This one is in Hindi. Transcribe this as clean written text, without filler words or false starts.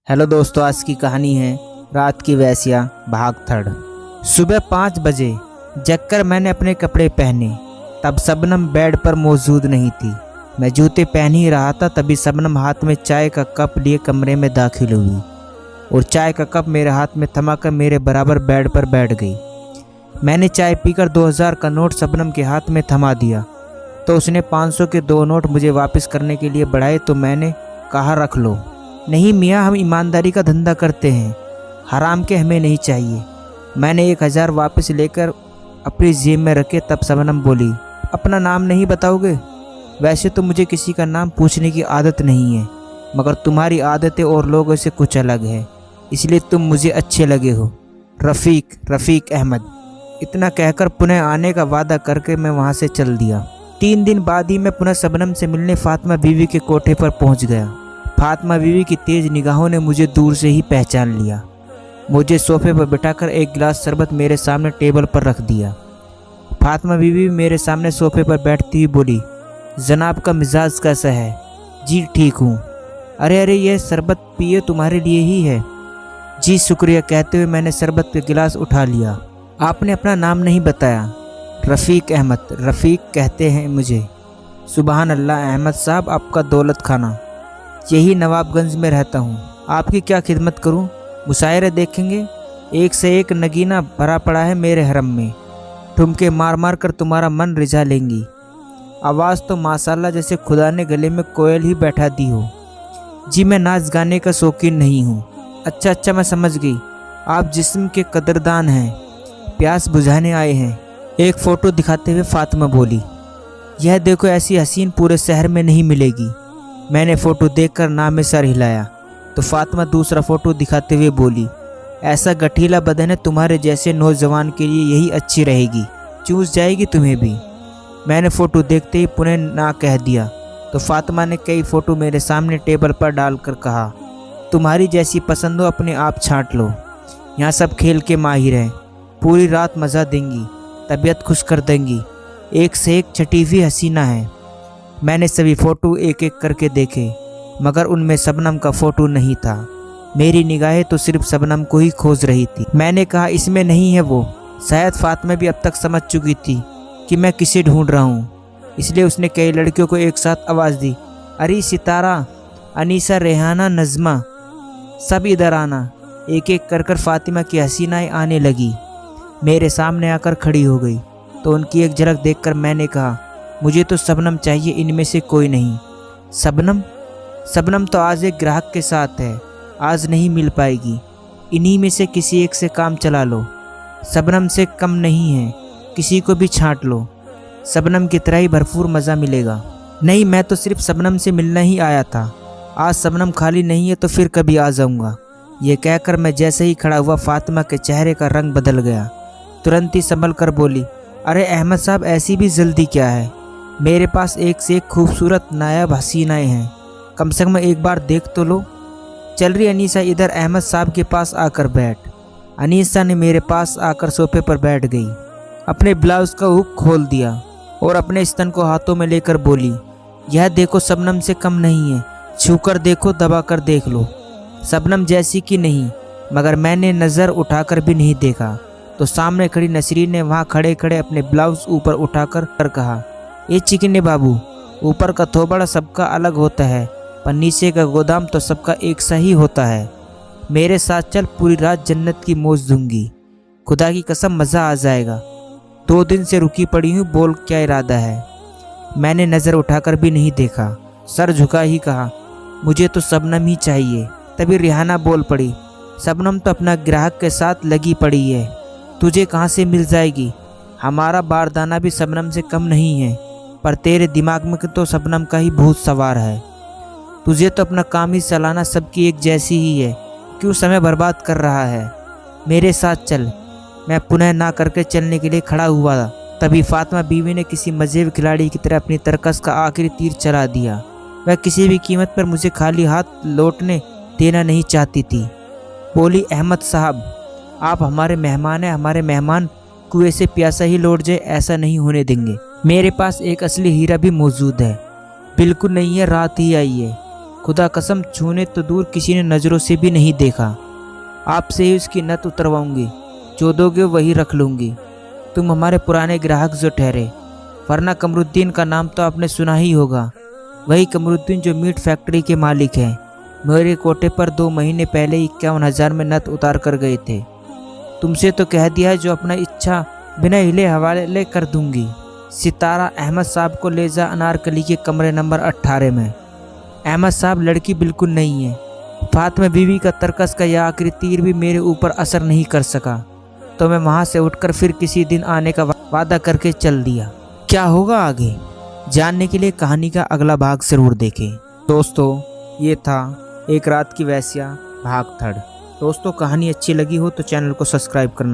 हेलो दोस्तों, आज की कहानी है रात की वेश्या भाग थर्ड। सुबह 5 बजे जगकर मैंने अपने कपड़े पहने। तब शबनम बेड पर मौजूद नहीं थी। मैं जूते पहन ही रहा था, तभी शबनम हाथ में चाय का कप लिए कमरे में दाखिल हुई और चाय का कप मेरे हाथ में थमाकर मेरे बराबर बेड पर बैठ गई। मैंने चाय पीकर 2000 का नोट शबनम के हाथ में थमा दिया तो उसने 500 के 2 नोट मुझे वापस करने के लिए बढ़ाए तो मैंने कहा, रख लो। नहीं मियाँ, हम ईमानदारी का धंधा करते हैं, हराम के हमें नहीं चाहिए। मैंने 1000 वापस लेकर अपनी जेब में रखे। तब शबनम बोली, अपना नाम नहीं बताओगे? वैसे तो मुझे किसी का नाम पूछने की आदत नहीं है, मगर तुम्हारी आदतें और लोगों से कुछ अलग है, इसलिए तुम मुझे अच्छे लगे हो। रफ़ीक अहमद। इतना कहकर पुनः आने का वादा करके मैं वहाँ से चल दिया। 3 दिन बाद ही मैं पुनः शबनम से मिलने फातिमा बीवी के कोठे पर पहुँच गया। फातिमा बीवी की तेज निगाहों ने मुझे दूर से ही पहचान लिया। मुझे सोफे पर बिठाकर एक गिलास शरबत मेरे सामने टेबल पर रख दिया। फातिमा बीवी मेरे सामने सोफे पर बैठती हुई बोली, जनाब का मिजाज कैसा है? जी ठीक हूँ। अरे यह शरबत पिए, तुम्हारे लिए ही है। जी शुक्रिया, कहते हुए मैंने शरबत का गिलास उठा लिया। आपने अपना नाम नहीं बताया। रफ़ीक अहमद। रफ़ीक कहते हैं मुझे। सुबहान अल्लाह अहमद साहब, आपका दौलत खाना। यही नवाबगंज में रहता हूँ। आपकी क्या खिदमत करूँ? मुशायरे देखेंगे? एक से एक नगीना भरा पड़ा है मेरे हरम में। ठुमके मार मार कर तुम्हारा मन रिझा लेंगी। आवाज़ तो माशाल्लाह जैसे खुदा ने गले में कोयल ही बैठा दी हो। जी मैं नाच गाने का शौकीन नहीं हूँ। अच्छा मैं समझ गई, आप जिस्म के कदरदान हैं, प्यास बुझाने आए हैं। एक फ़ोटो दिखाते हुए फातिमा बोली, यह देखो, ऐसी हसीन पूरे शहर में नहीं मिलेगी। मैंने फ़ोटो देखकर नाम में सर हिलाया तो फातिमा दूसरा फ़ोटो दिखाते हुए बोली, ऐसा गठीला बदन है, तुम्हारे जैसे नौजवान के लिए यही अच्छी रहेगी, चूस जाएगी तुम्हें भी। मैंने फ़ोटो देखते ही पुनः ना कह दिया तो फातिमा ने कई फ़ोटो मेरे सामने टेबल पर डालकर कहा, तुम्हारी जैसी पसंद हो अपने आप छांट लो। यहाँ सब खेल के माहिर हैं, पूरी रात मज़ा देंगी, तबीयत खुश कर देंगी, एक से एक छटी हुई हसीना है। मैंने सभी फ़ोटो एक एक करके देखे, मगर उनमें शबनम का फ़ोटो नहीं था। मेरी निगाहें तो सिर्फ शबनम को ही खोज रही थी। मैंने कहा, इसमें नहीं है वो। शायद फातिमा भी अब तक समझ चुकी थी कि मैं किसे ढूंढ रहा हूँ, इसलिए उसने कई लड़कियों को एक साथ आवाज़ दी, अरे सितारा, अनीसा, रेहाना, नज़मा, सब इधर आना। एक एक कर फातिमा की हसीनाएँ आने लगी। मेरे सामने आकर खड़ी हो गई तो उनकी एक झलक देखकर मैंने कहा, मुझे तो शबनम चाहिए, इनमें से कोई नहीं। शबनम तो आज एक ग्राहक के साथ है, आज नहीं मिल पाएगी। इन्हीं में से किसी एक से काम चला लो। शबनम से कम नहीं है, किसी को भी छांट लो, शबनम की तरह ही भरपूर मज़ा मिलेगा। नहीं, मैं तो सिर्फ शबनम से मिलना ही आया था। आज शबनम खाली नहीं है तो फिर कभी आ जाऊँगा। ये कहकर मैं जैसे ही खड़ा हुआ फातिमा के चेहरे का रंग बदल गया। तुरंत ही संभल कर बोली, अरे अहमद साहब, ऐसी भी जल्दी क्या है? मेरे पास एक से एक खूबसूरत नायाब हसीनाएँ हैं, कम से कम एक बार देख तो लो। चल रही अनीसा, इधर अहमद साहब के पास आकर बैठ। अनीसा ने मेरे पास आकर सोफे पर बैठ गई, अपने ब्लाउज़ का हुक खोल दिया और अपने स्तन को हाथों में लेकर बोली, यह देखो, शबनम से कम नहीं है, छूकर देखो, दबा कर देख लो। शबनम जैसी कि नहीं, मगर मैंने नज़र उठाकर भी नहीं देखा तो सामने खड़ी नसरीन ने वहाँ खड़े खड़े अपने ब्लाउज़ ऊपर उठाकर कहा, ये चिकने बाबू, ऊपर का थोबड़ा सबका अलग होता है, पर नीचे का गोदाम तो सबका एक सा ही होता है। मेरे साथ चल, पूरी रात जन्नत की मौज दूंगी, खुदा की कसम मज़ा आ जाएगा। 2 दिन से रुकी पड़ी हूँ, बोल क्या इरादा है? मैंने नज़र उठाकर भी नहीं देखा, सर झुका ही कहा, मुझे तो शबनम ही चाहिए। तभी रिहाना बोल पड़ी, शबनम तो अपना ग्राहक के साथ लगी पड़ी है, तुझे कहाँ से मिल जाएगी? हमारा बारदाना भी शबनम से कम नहीं है, पर तेरे दिमाग में तो शबनम का ही भूत सवार है। तुझे तो अपना काम ही चलाना सबकी एक जैसी ही है, क्यों समय बर्बाद कर रहा है? मेरे साथ चल। मैं पुनः ना करके चलने के लिए खड़ा हुआ था, तभी फातिमा बीवी ने किसी मजेब खिलाड़ी की तरह अपनी तरकस का आखिरी तीर चला दिया। वह किसी भी कीमत पर मुझे खाली हाथ लौटने देना नहीं चाहती थी। बोली, अहमद साहब, आप हमारे मेहमान हैं, हमारे मेहमान कुएं से प्यासा ही लौट जाए, ऐसा नहीं होने देंगे। मेरे पास एक असली हीरा भी मौजूद है। बिल्कुल नहीं है, रात ही आई है। खुदा कसम, छूने तो दूर किसी ने नज़रों से भी नहीं देखा। आपसे ही उसकी नथ उतरवाऊंगी, जो दोगे वही रख लूँगी। तुम हमारे पुराने ग्राहक जो ठहरे, वरना कमरुद्दीन का नाम तो आपने सुना ही होगा। वही कमरुद्दीन जो मीट फैक्ट्री के मालिक हैं। मेरे कोटे पर 2 महीने पहले 51,000 में नथ उतार कर गए थे। तुमसे तो कह दिया है, जो अपना इच्छा बिना हिले हवाले कर दूंगी। सितारा अहमद साहब को ले जा अनारकली के कमरे नंबर 18 में। अहमद साहब लड़की बिल्कुल नहीं है। फातिमा बीवी का तरकस का यह आखिरी तीर भी मेरे ऊपर असर नहीं कर सका, तो मैं वहाँ से उठकर फिर किसी दिन आने का वादा करके चल दिया। क्या होगा आगे जानने के लिए कहानी का अगला भाग जरूर देखें। दोस्तों, ये था एक रात की वेश्या भाग 3। दोस्तों, कहानी अच्छी लगी हो तो चैनल को सब्सक्राइब करना।